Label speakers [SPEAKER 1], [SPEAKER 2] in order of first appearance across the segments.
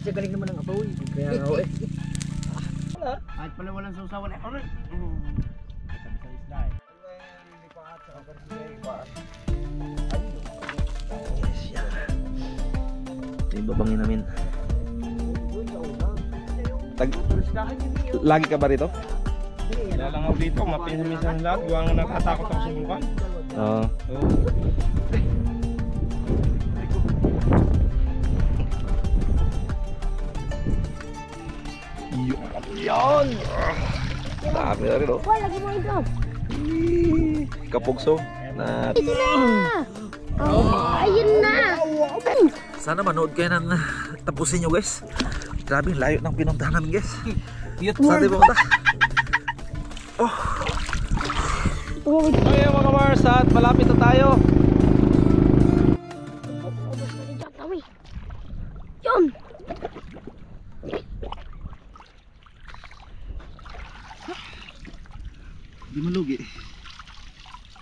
[SPEAKER 1] Siya galing naman ng apoy. Kaya nga eh. Wala.
[SPEAKER 2] Kahit pala walang susawan eh. Alright. Sabi sa isda eh.
[SPEAKER 3] Yes, yan. Ito yung babangin namin. Lagi ka ba rito?
[SPEAKER 2] Lalangaw dito, mapinsan lahat. Gawa nga natatakot ako sa bulkan.
[SPEAKER 3] Oo. Yan! Dami na rin, oh.
[SPEAKER 4] Wala, lagi mo ito.
[SPEAKER 3] Kapugso na...
[SPEAKER 4] Ito na! Ayun na!
[SPEAKER 3] Sana manood kayo ng tapusin nyo, guys. Grabe, layo ng pinuntahan namin, guys. Saan tayo pumunta? Oh!
[SPEAKER 2] Okay mga Mars, at malapit na tayo.
[SPEAKER 4] Yun!
[SPEAKER 3] Di malugi.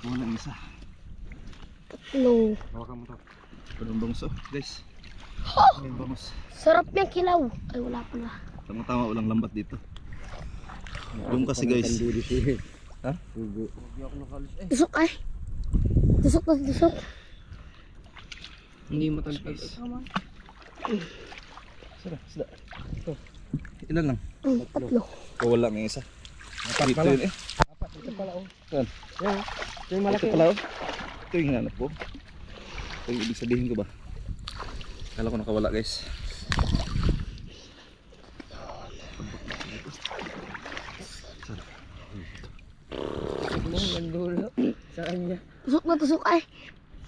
[SPEAKER 3] Wala ng isa.
[SPEAKER 4] Tatlo.
[SPEAKER 2] Hawakan mo to.
[SPEAKER 3] Panong bangso, guys. May bangus.
[SPEAKER 4] Sarap niyang kilaw. Ay, wala pala.
[SPEAKER 3] Tama-tama, walang lambat dito. Doon kasi, guys. Ha?
[SPEAKER 4] Tusok ay. Tusok na, tusok.
[SPEAKER 2] Hindi matagpag.
[SPEAKER 3] Sila. Ito. Ilan lang?
[SPEAKER 4] Tatlo.
[SPEAKER 3] O wala ng isa. Dito yun eh.
[SPEAKER 2] Ito pala oh.
[SPEAKER 3] Saan?
[SPEAKER 2] Ito yung malaki.
[SPEAKER 3] Ito pala oh. Ito yung hinanap ko. Ito yung ibig sabihin ko ba? Kala ko nakawala, guys.
[SPEAKER 2] Sa kanya.
[SPEAKER 4] Tusok na, tusok ay.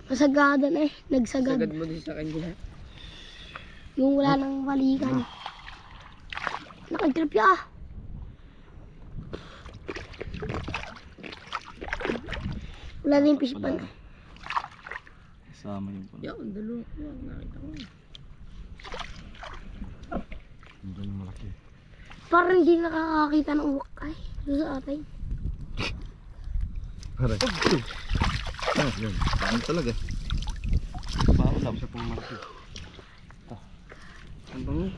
[SPEAKER 4] Masagadan ay. Nagsagad.
[SPEAKER 2] Sagad mo din sa kanya.
[SPEAKER 4] Yung wala nang balikan. Nakagtrip ya. Wala na yung fish pan.
[SPEAKER 3] Kasama yung pala.
[SPEAKER 2] Yan, dalo. Yan, nakita ko.
[SPEAKER 3] Hindi yung malaki.
[SPEAKER 4] Parang hindi nakakakita ng uwak ay. Doon sa atin.
[SPEAKER 3] Haray. Oh, yan. Paano talaga? Paano lang?
[SPEAKER 2] Sa pong malaki. Ang bango.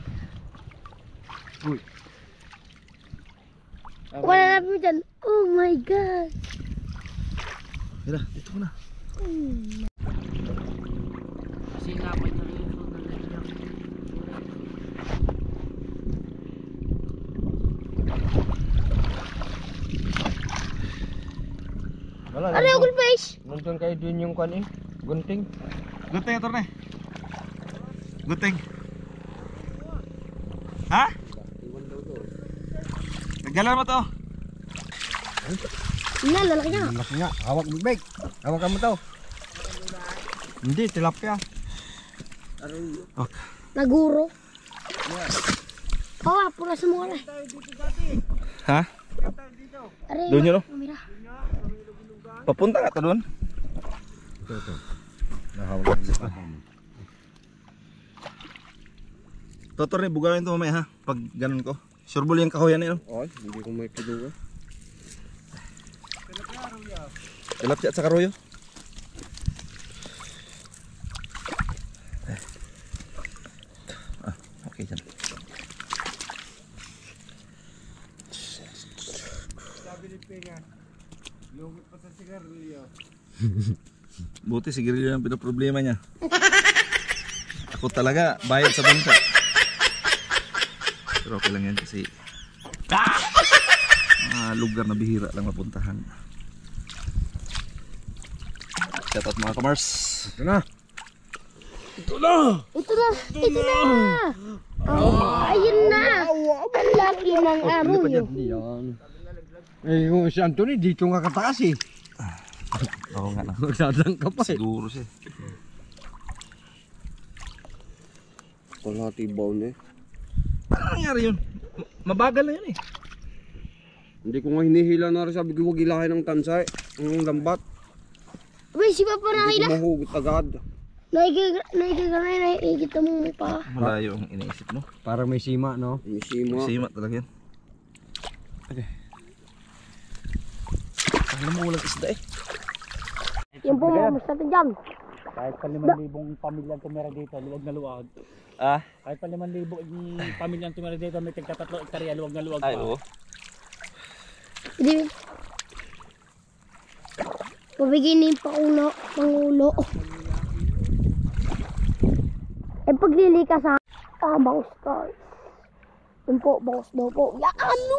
[SPEAKER 2] Uy.
[SPEAKER 4] Wala na po dyan. Oh my God.
[SPEAKER 3] Mira, dito ko na.
[SPEAKER 2] Kasi napay na rin yung soda na niya. Wala.
[SPEAKER 4] Ano yung goldfish?
[SPEAKER 2] Nandun kayo dun yung kan eh. Gunting.
[SPEAKER 3] Gunting ito na eh. Gunting. Ha? Naggalan mo to.
[SPEAKER 4] Yan, lalaki niya.
[SPEAKER 2] Laki nga. Hawak mo big. Hawakan mo to. Hindi, tilapia.
[SPEAKER 3] Okay.
[SPEAKER 4] Naguro. Oo, pura sa mga na.
[SPEAKER 3] Ha?
[SPEAKER 4] Aray,
[SPEAKER 3] Doon yun, no?
[SPEAKER 4] Mira.
[SPEAKER 3] Papunta ka to doon?
[SPEAKER 2] Ito. Nahawak mo pa.
[SPEAKER 3] Totor ni bugawin to mamaya ha. Pag ganun ko. Sureball yung kahoyan eh no?
[SPEAKER 2] Oy, hindi ko may piluga.
[SPEAKER 3] Tilapia at sa karoyo. Okay dyan.
[SPEAKER 2] Sabi ni Pinga, lungkot pa sa sigarilyo.
[SPEAKER 3] Buti sigarilyo yung pinaproblema niya. Ako talaga bayad sa bangka. Pero okay lang yan kasi lugar na bihira lang mapuntahan. Shout out mga kamars.
[SPEAKER 2] Ito na.
[SPEAKER 4] Ito na! Ito na! Oh, ayun na! Ang laki ng araw yun.
[SPEAKER 2] Yan. Eh, yung si Anthony dito nga kataas eh.
[SPEAKER 3] Oo nga lang.
[SPEAKER 2] Magdadang ka pa eh.
[SPEAKER 3] Siguro siya.
[SPEAKER 2] Wala tibaw na eh.
[SPEAKER 3] Paano nangyari yun? Mabagal na yun eh.
[SPEAKER 2] Hindi ko nga hinihila na rin, sabi ko huwag ilahin ng tansay. Ang lambat.
[SPEAKER 4] Uy, si Papa
[SPEAKER 2] Hindi
[SPEAKER 4] nakila.
[SPEAKER 2] ko mahugot agad.
[SPEAKER 4] Nakikita mo pa.
[SPEAKER 3] Malayo ang iniisip mo.
[SPEAKER 2] Para may sima, no? May sima.
[SPEAKER 3] Sima talaga yan. Okay. Alam mo walang isda eh.
[SPEAKER 4] Yung pumamos natin dyan.
[SPEAKER 2] Kahit pa 5,000 pamilya tumira dito, luwag na luwag.
[SPEAKER 3] Ah,
[SPEAKER 1] Kahit pa 5,000 yung pamilyang tumira dito, may tigka-3 hektarya, luwag na luwag pa.
[SPEAKER 3] ay oo.
[SPEAKER 4] Hindi. Pabigyan ni Pangulo. Eh paglilikas sa bangus guys. Yun po, bangus daw po. Ya ano?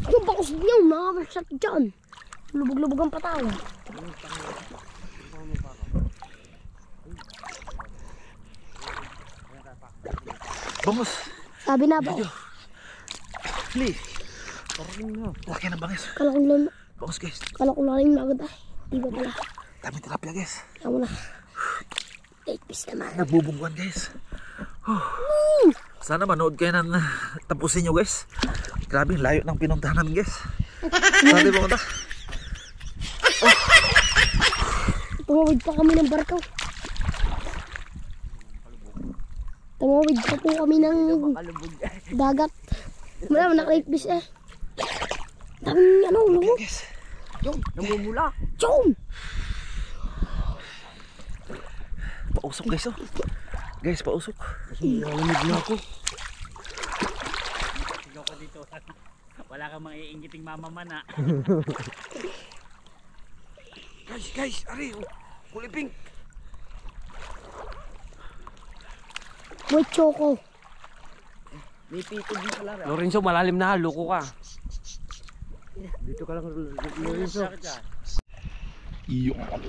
[SPEAKER 4] Yung bangus niyo, nakamasyat dyan. Lubog-lubog ang patawad.
[SPEAKER 3] Bangus.
[SPEAKER 4] Sabi na ba?
[SPEAKER 3] Please. Laki ng bangis.
[SPEAKER 4] Kala ko lang,
[SPEAKER 3] Bangus guys.
[SPEAKER 4] kala ko lang yung agad ay. Di ba pala?
[SPEAKER 3] Dami tilapia guys.
[SPEAKER 4] Kaya mo na. 8 piece naman.
[SPEAKER 3] Nagbubungguan guys. Sana manood kayo ng tapusin nyo guys. Grabe, layo ng pinuntahan namin guys. Sana di pumunta.
[SPEAKER 4] Tumawid pa kami ng barkaw. Tumawid pa po kami ng dagat. Wala, naka-8 piece eh. Daming ano, lumo.
[SPEAKER 3] Guys.
[SPEAKER 1] Namumula.
[SPEAKER 4] Chum!
[SPEAKER 3] Pausok guys oh. Guys, pausok.
[SPEAKER 2] Nalamig na ako.
[SPEAKER 1] Sigaw ka dito. Wala kang mga iingiting mamamana.
[SPEAKER 3] Guys, ari oh. Kuliping.
[SPEAKER 4] Boy choco.
[SPEAKER 1] May pito dito lang.
[SPEAKER 2] Lorenzo, malalim na, loko ka. Dito ka lang, Lorenzo.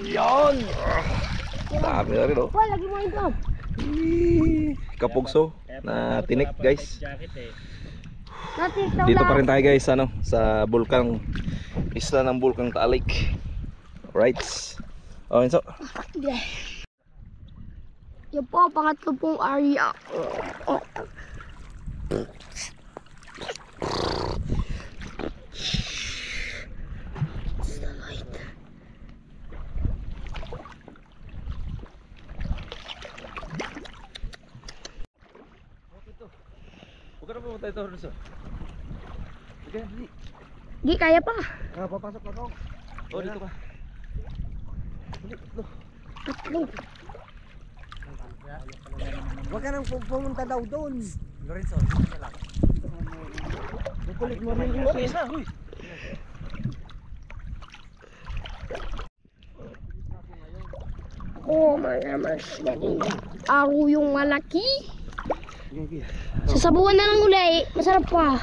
[SPEAKER 3] Yan. Dami na rin oh.
[SPEAKER 4] Boy, lagi mo ito.
[SPEAKER 3] Kapugso na tinik guys.
[SPEAKER 4] Natin
[SPEAKER 3] Dito pa rin tayo guys ano, sa bulkang isla ng bulkang Taalik. Right. Oh, so.
[SPEAKER 4] Yan po, pangatlo pong area.
[SPEAKER 3] Huwag ka na pumunta ito, Ronso. Okay, hindi.
[SPEAKER 4] Di, kaya pa.
[SPEAKER 2] Papasok ako.
[SPEAKER 3] Oh, dito ka.
[SPEAKER 4] Tatlo.
[SPEAKER 1] Huwag ka nang pumunta daw doon. Lorenzo, dito na lang. Kukulit mo rin yung
[SPEAKER 3] Isa, huy.
[SPEAKER 4] Oh, mga mas. Aro yung malaki. Sasabuan na lang uli. Masarap pa.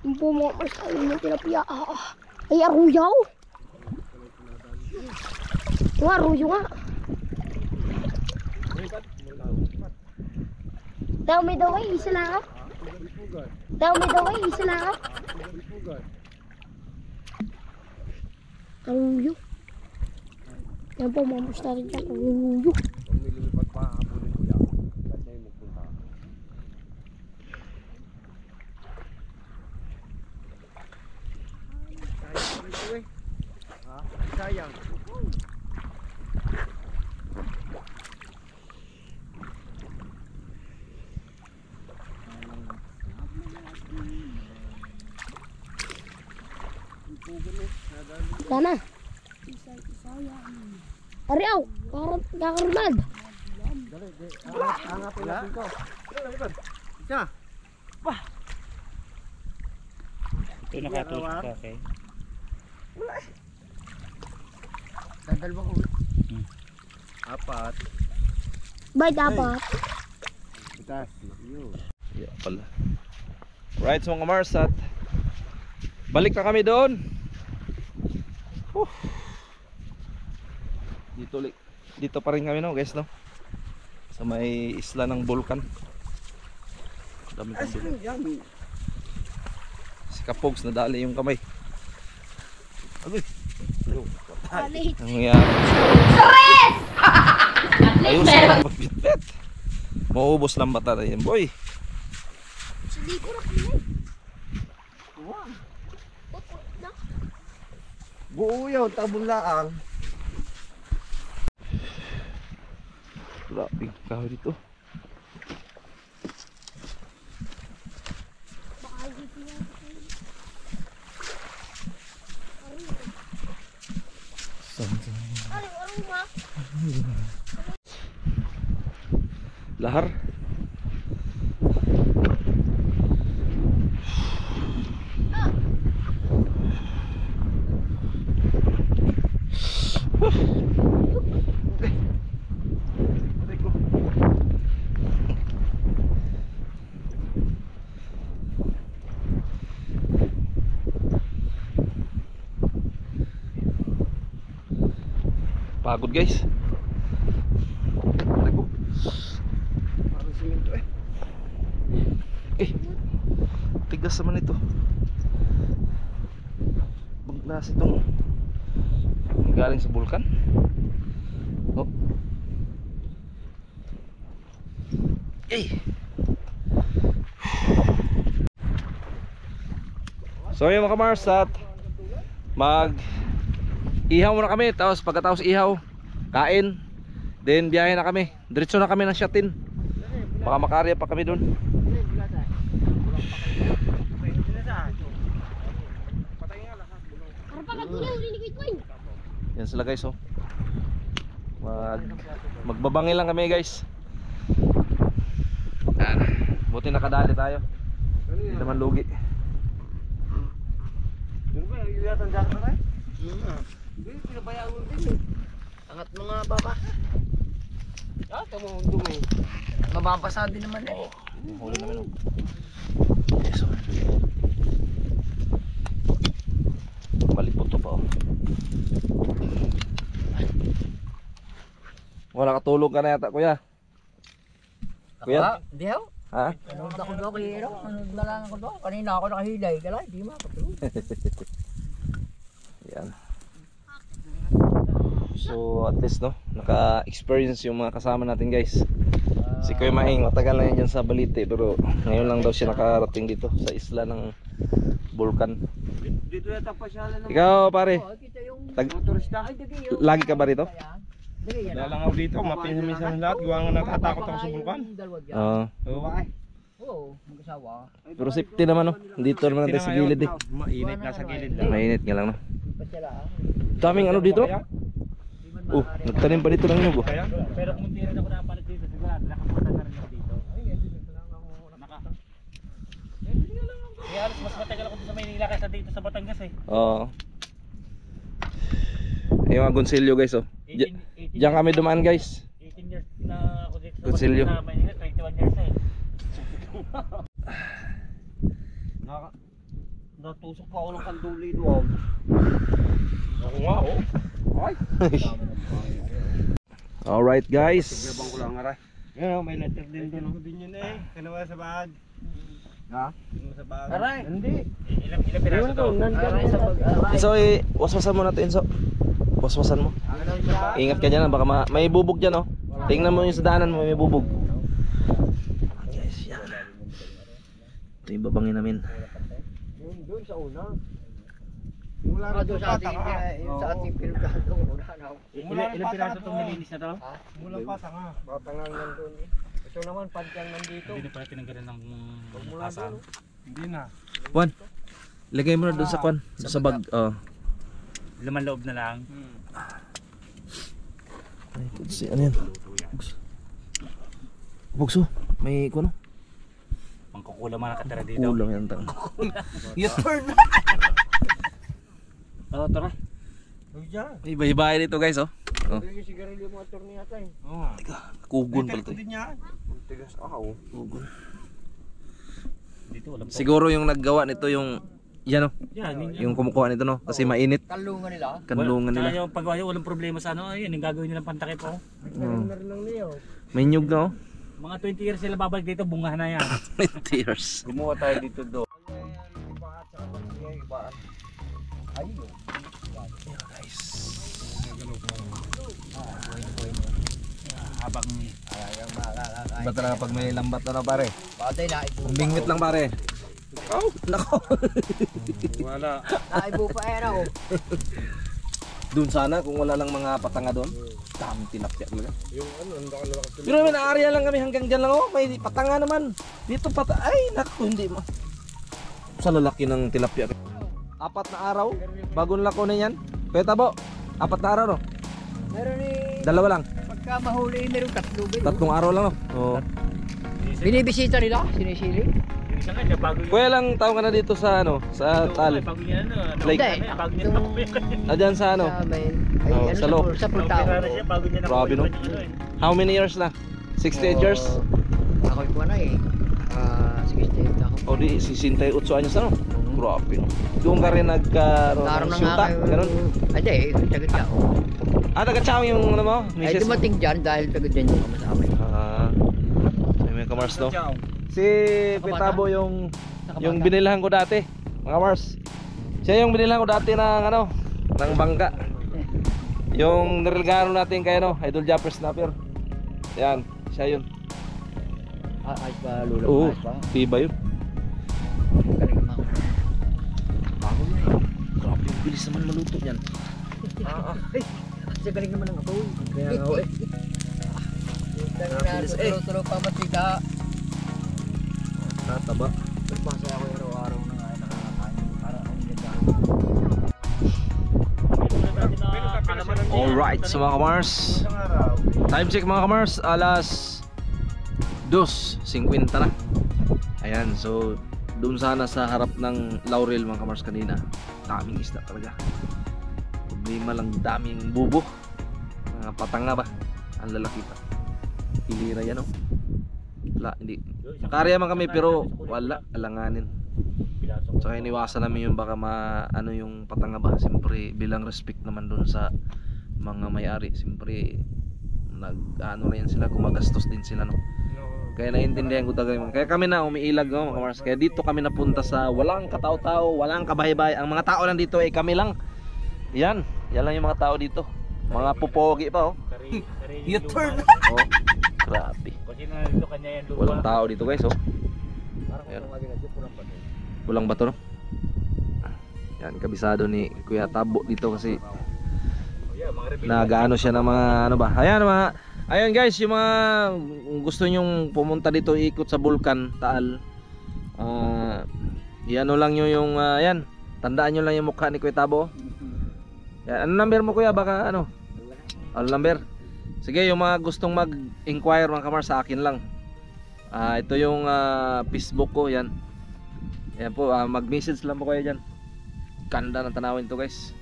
[SPEAKER 4] Yung po mga mas yung tilapia. Ay, aruyaw. Yung aruyo nga. Dami daw ay isa lang. Dami daw ay isa lang. Aruyo. Yan po, mamusta rin dyan. Aruyo.
[SPEAKER 2] Kung may lumipat pa, habulin ko yan. Ba't na yung magpunta?
[SPEAKER 1] sayang.
[SPEAKER 4] Sana. Ariaw, kakarunad.
[SPEAKER 1] Angapin natin ko. Isa. Ito nakatutok ka, okay? Dadalawang ulit. Apat.
[SPEAKER 4] Bay, dapat.
[SPEAKER 2] Itas. Yun.
[SPEAKER 3] Yeah, pala. Right, mga Marsat. Balik na kami doon. Dito pa rin kami no, guys, no. Sa may isla ng Bulkan. Dami kang dito. Si Kapogs nadali yung kamay. Agoy.
[SPEAKER 4] Alit.
[SPEAKER 3] Ang nangyari? Ayos na magbitbit. Maubos lang bata na yan, boy.
[SPEAKER 4] Hindi ko na pinay.
[SPEAKER 2] Buo yun, tabong laang.
[SPEAKER 3] Grabe kahoy dito. Lahar. Pagod guys.
[SPEAKER 2] Parang simento eh.
[SPEAKER 3] Tigas naman ito. Baglas itong galing sa bulkan. Oh. So yun mga kamars, at mag ihaw muna kami, tapos pagkatapos ihaw, kain, then biyahe na kami, diretso na kami ng Shatin. Baka makarya pa kami dun. Yan sila guys, oh. Magbabangil lang kami guys. Buti nakadali tayo, hindi naman lugi.
[SPEAKER 1] Yun ba, yung yata ang jacket na tayo? Hindi, pinabayaan mo din eh. Angat mga baba. Tamo dumi. Mababasa din naman eh.
[SPEAKER 3] Huli namin, oh. Yes, oh. Malipot to pa, oh. Wala katulog ka na yata, kuya. Kuya?
[SPEAKER 1] Hindi ho.
[SPEAKER 3] Ha?
[SPEAKER 1] Nanood ako doon kay Hero. Nanood na lang ako doon. Kanina ako nakahilay. Kala, hindi makatulog.
[SPEAKER 3] Yan. So at least no, naka-experience yung mga kasama natin guys. Si Kuya Mahing, matagal na yan dyan sa Balite, pero ngayon lang daw siya nakarating dito sa isla ng Bulkan.
[SPEAKER 2] Dito yata pa siya lang.
[SPEAKER 3] Ikaw pare,
[SPEAKER 1] Kita yung
[SPEAKER 2] Motorista.
[SPEAKER 3] lagi ka ba rito?
[SPEAKER 5] Dalang ako dito, mapinsan lahat. Gawa nga natatakot ako sa bulkan.
[SPEAKER 3] Oo.
[SPEAKER 1] Oo, mag-asawa.
[SPEAKER 3] Pero safety naman no, dito naman natin sa gilid eh.
[SPEAKER 5] Mainit na sa gilid lang.
[SPEAKER 3] Mainit nga lang no.
[SPEAKER 1] Pasyala.
[SPEAKER 3] Daming ano dito? Oh, nagtanim pa dito ng nyug oh.
[SPEAKER 5] Kaya?
[SPEAKER 6] Pero kung hindi rin ako nakapalit dito, sigurado nakapunta na rin ako dito. Kaya alas mas matagal ako dito sa Maynila kaysa dito sa Batangas eh.
[SPEAKER 3] Oo. Yung mga Gonsilyo guys oh.
[SPEAKER 6] 18
[SPEAKER 3] Diyan kami dumaan guys.
[SPEAKER 6] 18 years na ako dito sa
[SPEAKER 3] Consilio.
[SPEAKER 6] Batangas na Maynila, 21 years na eh.
[SPEAKER 2] Natusok pa ako ng kanduli doon.
[SPEAKER 5] Ako nga, oh.
[SPEAKER 2] Ay!
[SPEAKER 3] Alright guys.
[SPEAKER 2] Gabang ko lang aray.
[SPEAKER 5] Yan, may letter din doon. Ako din yun eh. Kanawa sa bag.
[SPEAKER 2] Ha?
[SPEAKER 5] Sa bag.
[SPEAKER 1] Aray.
[SPEAKER 2] Hindi.
[SPEAKER 6] Ilang piraso to?
[SPEAKER 1] Aray sa pag... Aray.
[SPEAKER 3] Enzo, waswasan mo natin Enzo. Waswasan mo. Ingat ka dyan, baka may bubog dyan oh. Tingnan mo yung sa daanan mo, may bubog. Guys, yan. Ito yung babangin namin.
[SPEAKER 2] Doon sa una.
[SPEAKER 1] Mula doon sa ating sa ating pinagkado.
[SPEAKER 6] Ilang piraso itong nilinis na to?
[SPEAKER 5] Mula pa, tanga.
[SPEAKER 2] Batangang nandun eh. Ito naman, padyang nandito.
[SPEAKER 6] Hindi na pala tinanggalan ng kasan.
[SPEAKER 5] Hindi na.
[SPEAKER 3] Juan, lagay mo na doon sa kwan, sa bag. Oh.
[SPEAKER 6] Laman loob na lang.
[SPEAKER 3] Ay, kutsi, ano yan? Bugso, may kuno.
[SPEAKER 6] Mangkukulang mga nakatira dito.
[SPEAKER 3] Kulang yan tang.
[SPEAKER 2] U-turn!
[SPEAKER 6] Oo, tara.
[SPEAKER 3] May bahay dito guys oh. Oh.
[SPEAKER 2] Yung sigarilyo mga turni yata eh.
[SPEAKER 5] Oo.
[SPEAKER 3] Kugon pala to.
[SPEAKER 5] Ito din yan.
[SPEAKER 2] Tigas ako.
[SPEAKER 3] Kugon.
[SPEAKER 6] Dito walang po.
[SPEAKER 3] Siguro yung naggawa nito yung yan oh.
[SPEAKER 6] Yan,
[SPEAKER 3] Yung kumukuha nito no kasi mainit.
[SPEAKER 1] Kalungan nila.
[SPEAKER 3] Kanlungan
[SPEAKER 6] Tsaka
[SPEAKER 3] nila.
[SPEAKER 6] yung paggawa nyo, walang problema sa ano, ayun, yung gagawin nilang pantakip po.
[SPEAKER 3] Oh.
[SPEAKER 2] Na rin lang niyo.
[SPEAKER 3] May nyug na oh.
[SPEAKER 6] Mga 20 years sila babalik dito, bunga na yan.
[SPEAKER 3] 20 years.
[SPEAKER 2] Gumawa tayo dito doon.
[SPEAKER 6] Habang
[SPEAKER 3] Iba talaga pag may lambat na pare.
[SPEAKER 1] Patay na.
[SPEAKER 3] Bingwit lang pare. Oh, nako.
[SPEAKER 5] Wala.
[SPEAKER 1] Naibo pa era oh.
[SPEAKER 3] Doon sana kung wala lang mga patanga doon. Daming tilapia talaga.
[SPEAKER 5] Yung ano, ang nakalakas.
[SPEAKER 3] Pero may naarya lang kami hanggang dyan lang oh. May patanga naman. Dito ay naku hindi mo. Sa lalaki ng tilapia. 4 na araw bago nalako na yan. Kaya tabo. 4 na araw no?
[SPEAKER 1] Meron eh,
[SPEAKER 3] 2 lang.
[SPEAKER 1] pagka mahuli, meron 3 ba?
[SPEAKER 3] 3 araw lang no? Oo.
[SPEAKER 1] Binibisita nila, sinisili.
[SPEAKER 6] Yung isa nga, siya bago yun.
[SPEAKER 3] Kuya lang taon ka na dito sa ano, sa tal.
[SPEAKER 6] Bago niya
[SPEAKER 3] Like-
[SPEAKER 6] bago niya nakuha.
[SPEAKER 3] Diyan sa ano?
[SPEAKER 1] Sa main. Ay,
[SPEAKER 3] Oh,
[SPEAKER 1] ano,
[SPEAKER 3] sa loob.
[SPEAKER 1] Sa Pultao.
[SPEAKER 6] Naopera siya bago niya nakuha.
[SPEAKER 3] Grabe, no?
[SPEAKER 6] yung ano eh.
[SPEAKER 3] How many years na? 68 years?
[SPEAKER 1] Ako yung ano eh. 68 ako.
[SPEAKER 3] O di 68 anyos na no? Grabe no. Doon ka rin
[SPEAKER 1] Karoon na nga
[SPEAKER 3] syuta,
[SPEAKER 1] kayo.
[SPEAKER 3] ganun.
[SPEAKER 1] Ay, di, taga dyan.
[SPEAKER 3] Ah, taga-chow yung ano mo?
[SPEAKER 1] Ay,
[SPEAKER 3] Misis mo?
[SPEAKER 1] dumating dyan dahil taga dyan yung kasama amin.
[SPEAKER 3] Ah, may kamars no? Si Pitabo yung binilhan ko dati, mga Mars. Siya yung binilhan ko dati ng ano, ng bangka. Yung niregalo natin kay ano, Idol Japper Snapper. Yan, siya yun.
[SPEAKER 1] Ayos ba, Lula?
[SPEAKER 3] Oo,
[SPEAKER 1] Ayos ba?
[SPEAKER 3] tiba yun.
[SPEAKER 1] Galing naman ako.
[SPEAKER 3] Bago yun eh. Grabe, bilis naman maluto yan.
[SPEAKER 1] Kasi galing naman ang apoy.
[SPEAKER 3] Kaya nga ako eh. Bilis, eh.
[SPEAKER 1] Tulo-tulo pa matika.
[SPEAKER 3] Tataba.
[SPEAKER 1] Pagpasa ako araw-araw na nga nakakakain. Para akong ganda.
[SPEAKER 3] Alright, so mga kamars, time check mga kamars, alas 2:50 na. Ayan, so doon sana sa harap ng Laurel mga kamars kanina, daming isda talaga. Problema lang, daming bubo, mga patanga ba, ang lalaki pa. Hilira yan, oh. Wala, hindi karya man kami pero wala, alanganin. So kaya iniwasan namin yung baka ano yung patanga ba. Siyempre bilang respect naman dun sa mga may-ari, siyempre ano rin sila, gumagastos din sila no. Kaya naiintindihan ko talaga. Kaya kami na umiilag no, mga Mars. Kaya dito kami napunta sa walang katao-tao, walang kabahay-bahay. Ang mga tao lang dito ay kami lang. Yan lang yung mga tao dito. Mga pupogi pa oh.
[SPEAKER 6] U-turn.
[SPEAKER 3] Oh, grabe.
[SPEAKER 6] Kasi nandito kanya yan lupa.
[SPEAKER 3] Walang tao dito guys oh. Ayan. Pulang bato no. Yan, kabisado ni Kuya Tabo dito kasi nagaano siya ng mga ano ba. Ayan mga, ayun guys, yung mga gusto nyong pumunta dito ikot sa Bulkan Taal. Iano lang nyo yung yan. Tandaan nyo lang yung mukha ni Kuya Tabo. Yan, ano number mo Kuya? Baka ano? Ano number? Sige, yung mga gustong mag-inquire mga kamar sa akin lang. Ito yung Facebook ko, yan. Yan po, mag-message lang po kayo dyan. Ganda ng tanawin to guys.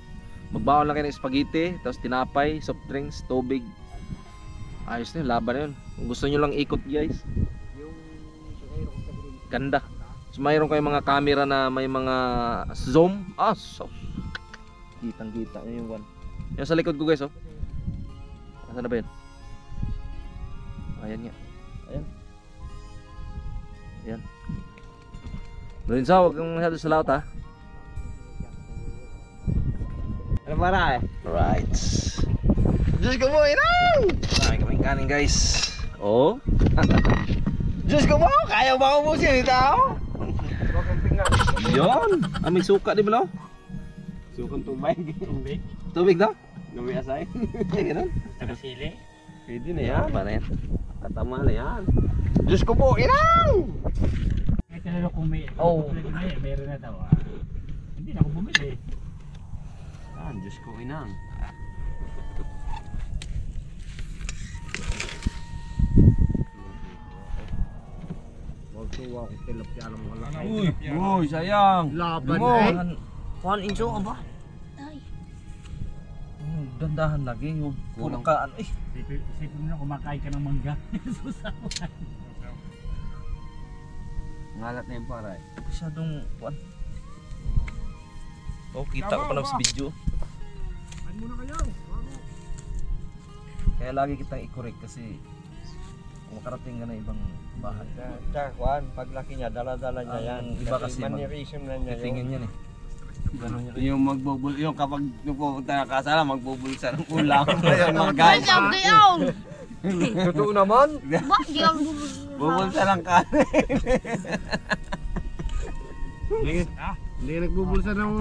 [SPEAKER 3] Magbaon lang kayo ng spaghetti, tapos tinapay, soft drinks, tubig. Ayos na yun, laban na yun. Kung gusto nyo lang ikot guys, ganda. So mayroon kayong mga camera na may mga zoom. So kitang kita nyo yung one. Yung sa likod ko guys oh. Nasaan na ba yun? Ayan nga. Ayan. Ayan. Doon sa, huwag kang masyado sa laut ha.
[SPEAKER 1] Ano para eh?
[SPEAKER 3] Right.
[SPEAKER 1] Diyos ko mo, inaw!
[SPEAKER 3] Marami kaming kanin guys. Oh.
[SPEAKER 1] Diyos ko mo, kaya ba ubusin ito ako?
[SPEAKER 3] Yun. May suka di ba no?
[SPEAKER 2] Sukang tubay.
[SPEAKER 3] Tubig daw?
[SPEAKER 2] Gabi asay.
[SPEAKER 3] Ganun.
[SPEAKER 6] Saka sili.
[SPEAKER 2] Pwede na yan.
[SPEAKER 3] Ba na yan?
[SPEAKER 2] Katama na yan.
[SPEAKER 1] Diyos ko po, inaw!
[SPEAKER 6] Kahit na kung may meron na daw. Hindi na ako bumili.
[SPEAKER 2] Diyos ko inang. Magtuwa ko tilapia lang wala. Uy, sayang.
[SPEAKER 1] Laban
[SPEAKER 2] Mo.
[SPEAKER 1] eh.
[SPEAKER 3] Kuhan inso ka ba? Dandahan lagi. Puro ka ano eh.
[SPEAKER 6] Isipin mo na kumakain ka ng mangga. Susawan.
[SPEAKER 2] Ngalat na yung paray.
[SPEAKER 3] Masyadong kuhan. Oh, kita ko pa lang sa video. Kaya lagi kitang i-correct kasi kung makarating ka na ibang bahay.
[SPEAKER 1] Tsaka Juan, paglaki niya, dala-dala niya yan.
[SPEAKER 3] Ang iba kasi
[SPEAKER 1] mannerism na niya
[SPEAKER 3] Tingin yan eh. Ganun yun.
[SPEAKER 2] Yung magbubul, yung kapag pupunta ka kasala, magbubulsa ng ulam. Yung mga guys.
[SPEAKER 1] Totoo naman.
[SPEAKER 2] Bubulsa ng kanin. Hindi nagbubulsa ng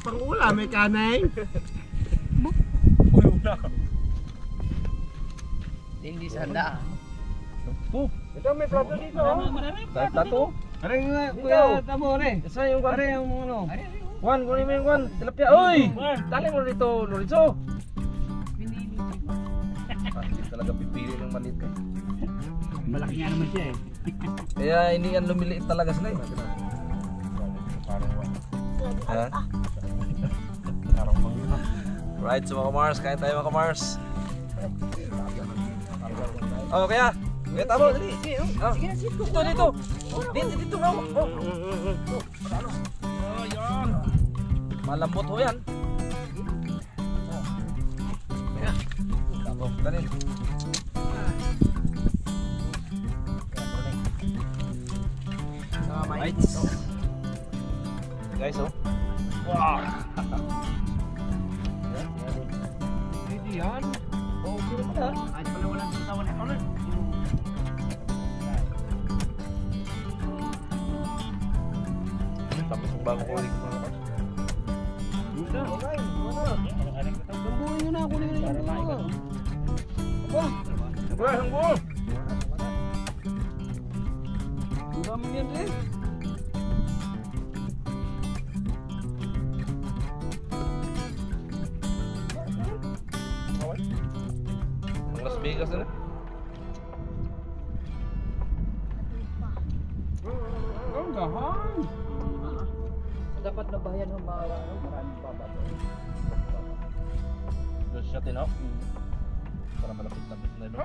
[SPEAKER 2] pang-ulam, may kanay.
[SPEAKER 1] Hindi sanda.
[SPEAKER 2] Ito may plato dito.
[SPEAKER 6] Marami.
[SPEAKER 3] Kahit plato.
[SPEAKER 2] Aray nga, kuya, tamo rin.
[SPEAKER 3] Isa yung
[SPEAKER 2] Aray yung ano.
[SPEAKER 3] Juan, kunin mo yung Juan. Tilapia. Uy! Dali mo rito, Lorenzo. Hindi talaga pipili ng maliit eh.
[SPEAKER 6] Malaki nga naman siya eh.
[SPEAKER 3] Kaya hindi yan lumiliit talaga sila eh. Ayan. Right, so mga Mars, kain tayo mga Mars. Oh, kaya tama, dali. Dito, dito. Dito na. Oh, yan. Malambot ho yan. Kaya. Tapos, ganin. Right. Guys, oh. Wow. Hindi yan. Oh, pero pala.
[SPEAKER 6] Kahit pala walang sasawan ito rin.
[SPEAKER 3] Tapos yung bago ko ulit mga Mars.
[SPEAKER 2] Sambuhin nyo na, kunin nyo na yung
[SPEAKER 3] Hangbol!
[SPEAKER 2] Ang dami yan eh.
[SPEAKER 3] Ang Las Vegas na.
[SPEAKER 2] Ang gahan.
[SPEAKER 1] Dapat na bayan ng mga maraming baba.
[SPEAKER 3] Doon siya tinaw. Para malapit-lapit na yun.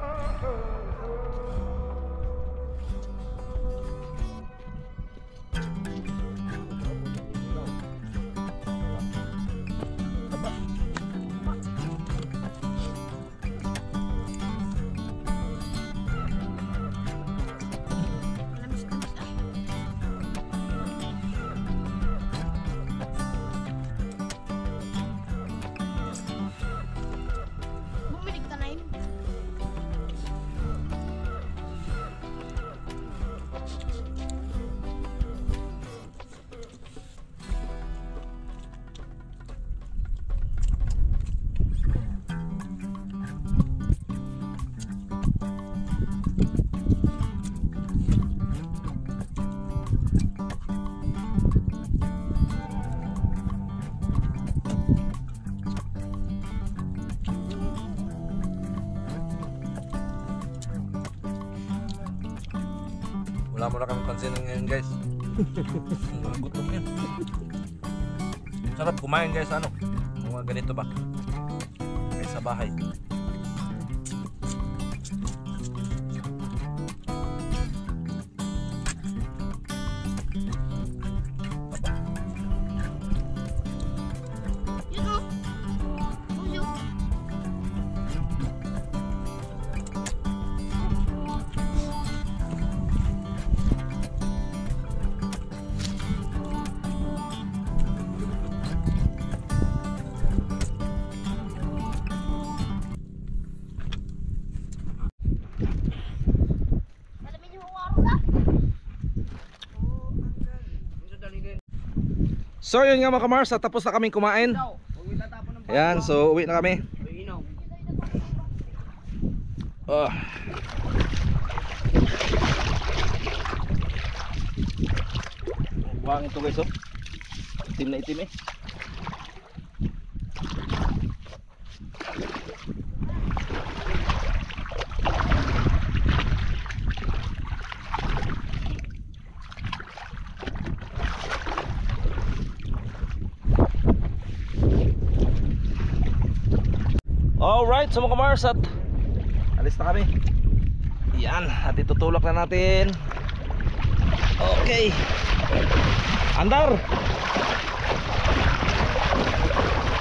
[SPEAKER 4] Bumili ka na yun.
[SPEAKER 3] Wala mo na kami pansinin ngayon guys. Gutom yan. Sarap kumain guys ano. Mga ganito ba? Guys sa bahay.
[SPEAKER 4] Yun o. Ulo. Alamin yung waro ka.
[SPEAKER 3] So yun nga mga Kamars, tapos na kaming kumain. Ayan, so uwi na kami. Oh. Buwang ito guys oh. Itim na itim eh. Alright, so mga Kamars, at alis na kami. Yan, at itutulak na natin. Okay. Andar.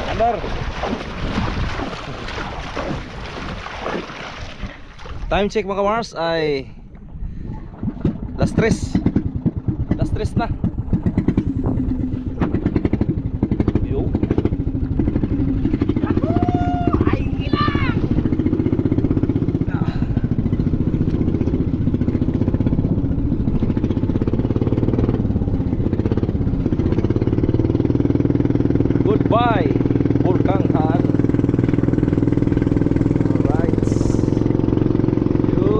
[SPEAKER 3] Andar. Time check mga Kamars ay last 3. Last 3 na. Yo. Goodbye, Bulkanghan. Alright. Yo.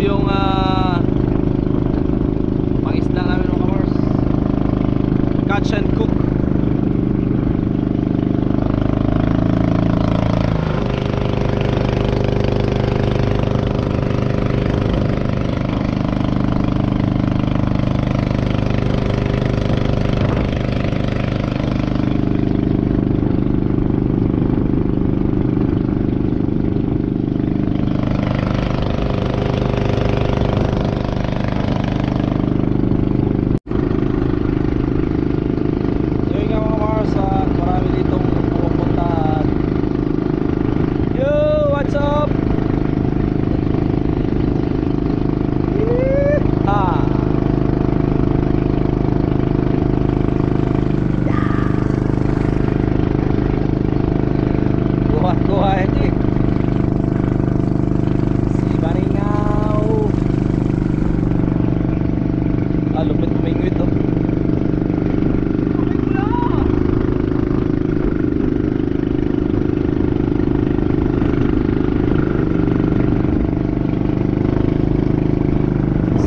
[SPEAKER 3] yung pangisda namin mga kamars. Catch and cook.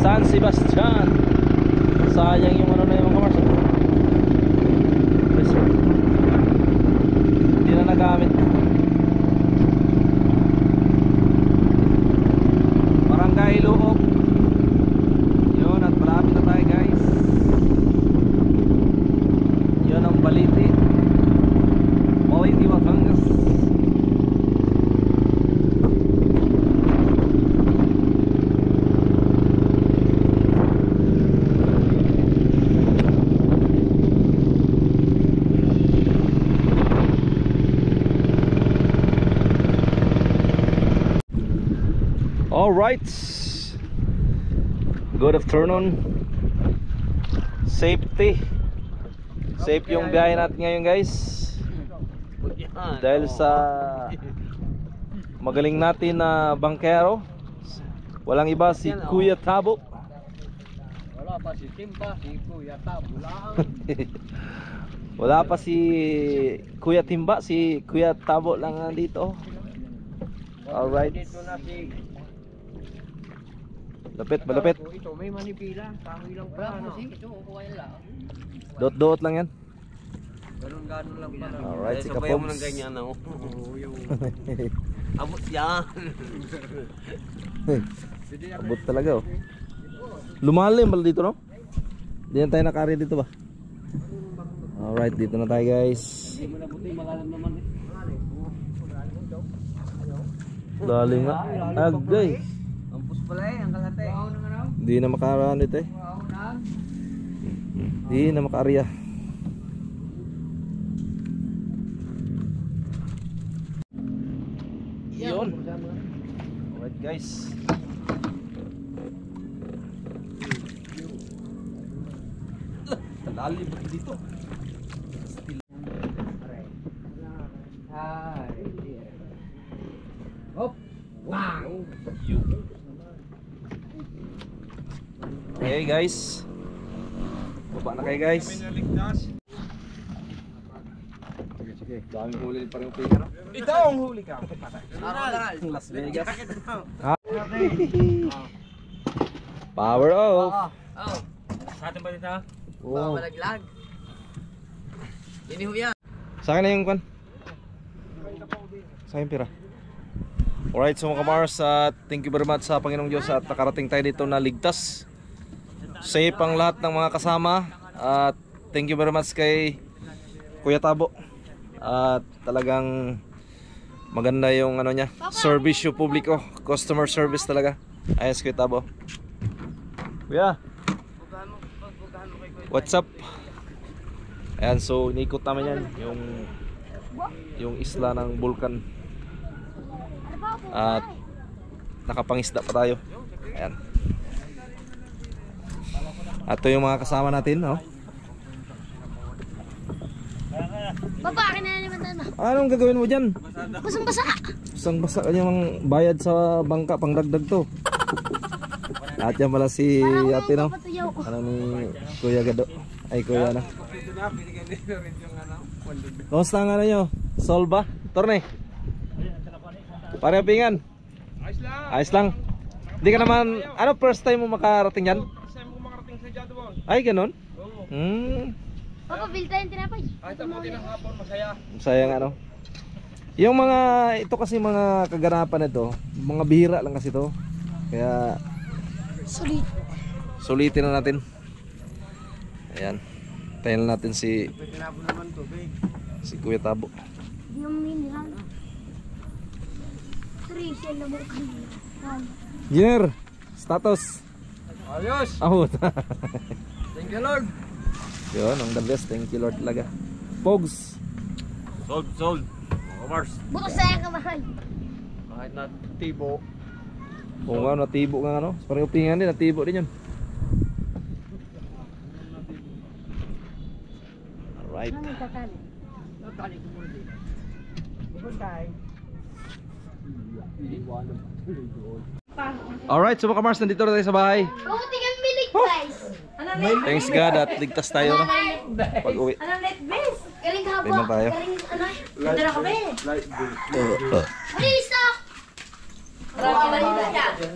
[SPEAKER 3] San Sebastian. Sayang yung ano na yung mga kamars. Hindi na nagamit. Barangay Loob. Yun, at malapit na tayo guys. Yun ang Baliti. Baliti, Batangas. Alright, good afternoon. Safety. Safe yung biyahe natin ngayon guys. Dahil sa magaling natin na bangkero. Walang iba si Kuya Tabo.
[SPEAKER 1] Wala pa si Timba, si Kuya Tabo lang.
[SPEAKER 3] Wala pa si Kuya Timba, si Kuya Tabo lang nandito. Alright.
[SPEAKER 1] Dito na si
[SPEAKER 3] Lapit, malapit.
[SPEAKER 1] ito, may manipila. Kahoy lang pala. No? Ito, kuha lang.
[SPEAKER 3] Dot-dot lang yan.
[SPEAKER 1] Ganun lang pala.
[SPEAKER 3] Alright, si
[SPEAKER 2] Sabayan mo
[SPEAKER 3] Kapogs.
[SPEAKER 2] ng ganyan, no?
[SPEAKER 1] Abot yan.
[SPEAKER 3] Abot talaga oh. Lumalim pala dito no? Hindi na tayo nakari dito ba? Alright, dito na tayo guys. Lalim nga. Agay.
[SPEAKER 1] Ampus pala ang kalate.
[SPEAKER 3] Hindi na makaraan dito eh. Hindi na makaarya. Yun. Alright guys. Lalim ba dito?
[SPEAKER 1] Hop. Wow.
[SPEAKER 3] Okay guys. Baba na kayo guys. Sige, daming huli pa rin yung pika no?
[SPEAKER 5] Ito ang huli ka.
[SPEAKER 3] Las Vegas. Power off.
[SPEAKER 1] Oh.
[SPEAKER 6] Sa atin ba dito?
[SPEAKER 3] Wow.
[SPEAKER 1] Malaglag. Yan ho yan.
[SPEAKER 3] Sa akin na yung kwan. Sa akin pira. Alright, so mga kamars, thank you very much sa Panginoong Diyos at nakarating tayo dito na ligtas. Safe ang lahat ng mga kasama. At thank you very much kay Kuya Tabo. At talagang maganda yung ano niya, servisyo publiko, customer service talaga. Ayos Kuya Tabo. Kuya, what's up? Ayan, so inikot namin yan yung isla ng Bulkan. At nakapangisda pa tayo. Ayan. At ito yung mga kasama natin, no?
[SPEAKER 4] Baba, akin na naman tayo.
[SPEAKER 3] Anong gagawin mo dyan?
[SPEAKER 4] Basang-basa.
[SPEAKER 3] Basang-basa kanyang bayad sa bangka, pangdagdag to. At yan pala si ate, no? Ano ni Kuya Gado? Ay, Kuya na. Kamusta ang ano nyo? Solba? Torne? Pare pingan? Ayos lang. Hindi ka naman, ano first time mo makarating yan?
[SPEAKER 5] Kasi mo makarating sa Jadwal.
[SPEAKER 3] Ay, ganun?
[SPEAKER 5] Oo.
[SPEAKER 4] Papa, bill tayong tinapay.
[SPEAKER 5] Kahit ang buti ng hapon, masaya.
[SPEAKER 3] Sayang ano. Yung mga, ito kasi mga kaganapan nito, mga bihira lang kasi to. Kaya,
[SPEAKER 4] Sulit.
[SPEAKER 3] sulitin na natin. Ayan. Tayo na natin si Kuya Tabo.
[SPEAKER 4] Di yung mineral. 3 siya na mo kanina.
[SPEAKER 3] Engineer, status.
[SPEAKER 2] Ayos!
[SPEAKER 3] Ahot.
[SPEAKER 2] Thank you, Lord!
[SPEAKER 3] Yun, ang the best. Thank you Lord talaga. Pogs.
[SPEAKER 2] Sold! Mga Mars,
[SPEAKER 4] Bukas saya ka mahal.
[SPEAKER 2] kahit na tibo,
[SPEAKER 3] Kung ano, natibo nga ano. Parang upingan din, natibo din yun. Alright.
[SPEAKER 4] Ano tatali?
[SPEAKER 3] Alright, so mga Mars, nandito na tayo sa bahay.
[SPEAKER 4] Buti kang milig, guys.
[SPEAKER 3] Thanks God at ligtas tayo no. Pag uwi.
[SPEAKER 4] Anong net base? Galing ka
[SPEAKER 3] Tingnan
[SPEAKER 4] po.
[SPEAKER 3] tayo.
[SPEAKER 4] Galing ano? Ganda na kami. Bilis ah!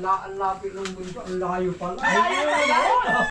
[SPEAKER 2] ang lapit ng mundo, ang layo pala.